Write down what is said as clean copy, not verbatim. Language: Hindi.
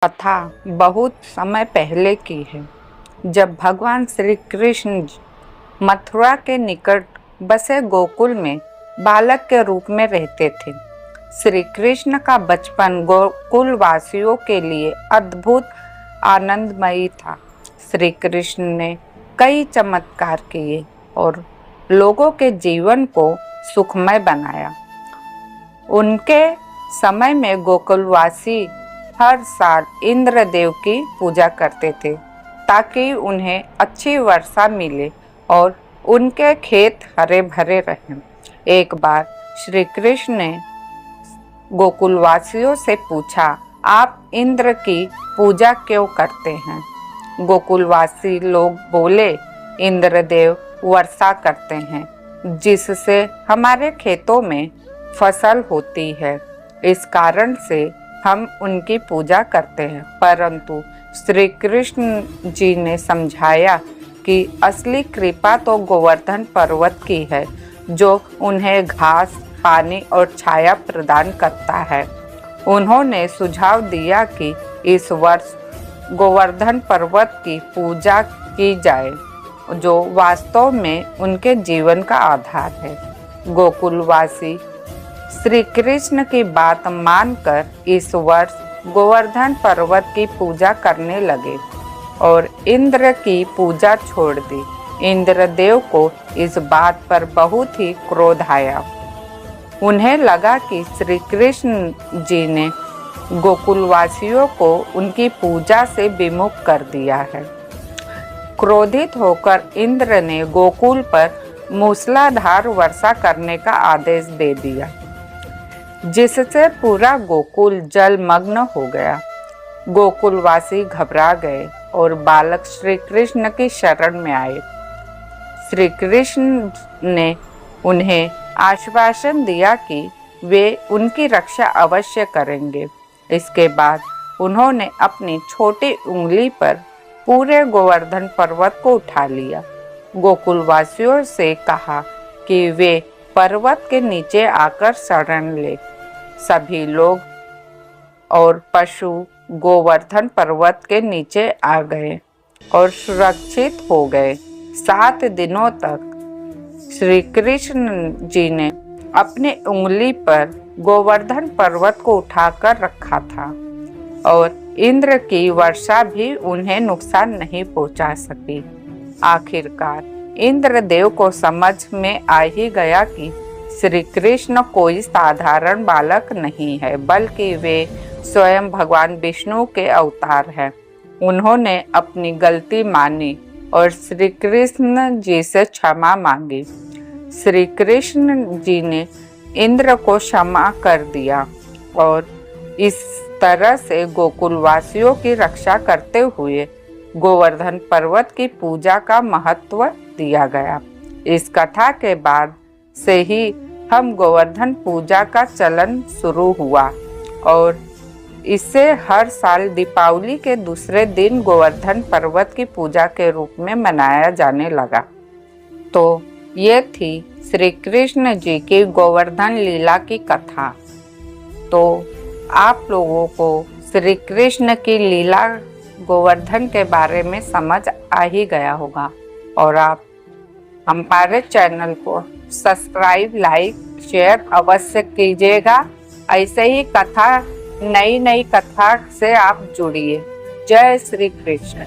कथा बहुत समय पहले की है, जब भगवान श्री कृष्ण मथुरा के निकट बसे गोकुल में बालक के रूप में रहते थे। श्री कृष्ण का बचपन गोकुल वासियों के लिए अद्भुत आनंदमयी था। श्री कृष्ण ने कई चमत्कार किए और लोगों के जीवन को सुखमय बनाया। उनके समय में गोकुलवासी हर साल इंद्रदेव की पूजा करते थे ताकि उन्हें अच्छी वर्षा मिले और उनके खेत हरे भरे रहें। एक बार श्री कृष्ण ने गोकुलवासियों से पूछा, आप इंद्र की पूजा क्यों करते हैं? गोकुलवासी लोग बोले, इंद्रदेव वर्षा करते हैं जिससे हमारे खेतों में फसल होती है, इस कारण से हम उनकी पूजा करते हैं। परंतु श्री कृष्ण जी ने समझाया कि असली कृपा तो गोवर्धन पर्वत की है, जो उन्हें घास, पानी और छाया प्रदान करता है। उन्होंने सुझाव दिया कि इस वर्ष गोवर्धन पर्वत की पूजा की जाए, जो वास्तव में उनके जीवन का आधार है। गोकुलवासी श्री कृष्ण की बात मानकर इस वर्ष गोवर्धन पर्वत की पूजा करने लगे और इंद्र की पूजा छोड़ दी। इंद्रदेव को इस बात पर बहुत ही क्रोध आया। उन्हें लगा कि श्री कृष्ण जी ने गोकुलवासियों को उनकी पूजा से विमुख कर दिया है। क्रोधित होकर इंद्र ने गोकुल पर मूसलाधार वर्षा करने का आदेश दे दिया, जिससे पूरा गोकुल जलमग्न हो गया। गोकुलवासी घबरा गए और बालक श्री कृष्ण की शरण में आए। श्री कृष्ण ने उन्हें आश्वासन दिया कि वे उनकी रक्षा अवश्य करेंगे। इसके बाद उन्होंने अपनी छोटी उंगली पर पूरे गोवर्धन पर्वत को उठा लिया। गोकुलवासियों से कहा कि वे पर्वत के नीचे आकर शरण ले। सभी लोग और पशु गोवर्धन पर्वत के नीचे आ गए और सुरक्षित हो गए। 7 दिनों तक श्री कृष्ण जी ने अपनी उंगली पर गोवर्धन पर्वत को उठाकर रखा था और इंद्र की वर्षा भी उन्हें नुकसान नहीं पहुंचा सकी। आखिरकार इंद्रदेव को समझ में आ ही गया कि श्री कृष्ण कोई साधारण बालक नहीं है, बल्कि वे स्वयं भगवान विष्णु के अवतार हैं। उन्होंने अपनी गलती मानी और श्री कृष्ण जी से क्षमा मांगी। श्री कृष्ण जी ने इंद्र को क्षमा कर दिया और इस तरह से गोकुलवासियों की रक्षा करते हुए गोवर्धन पर्वत की पूजा का महत्व दिया गया। इस कथा के बाद से ही हम गोवर्धन पूजा का चलन शुरू हुआ और इसे हर साल दीपावली के दूसरे दिन गोवर्धन पर्वत की पूजा के रूप में मनाया जाने लगा। तो ये थी श्री कृष्ण जी की गोवर्धन लीला की कथा। तो आप लोगों को श्री कृष्ण की लीला गोवर्धन के बारे में समझ आ ही गया होगा और आप हमारे चैनल को सब्सक्राइब, लाइक, शेयर अवश्य कीजिएगा। ऐसे ही नई कथा से आप जुड़िए। जय श्री कृष्ण।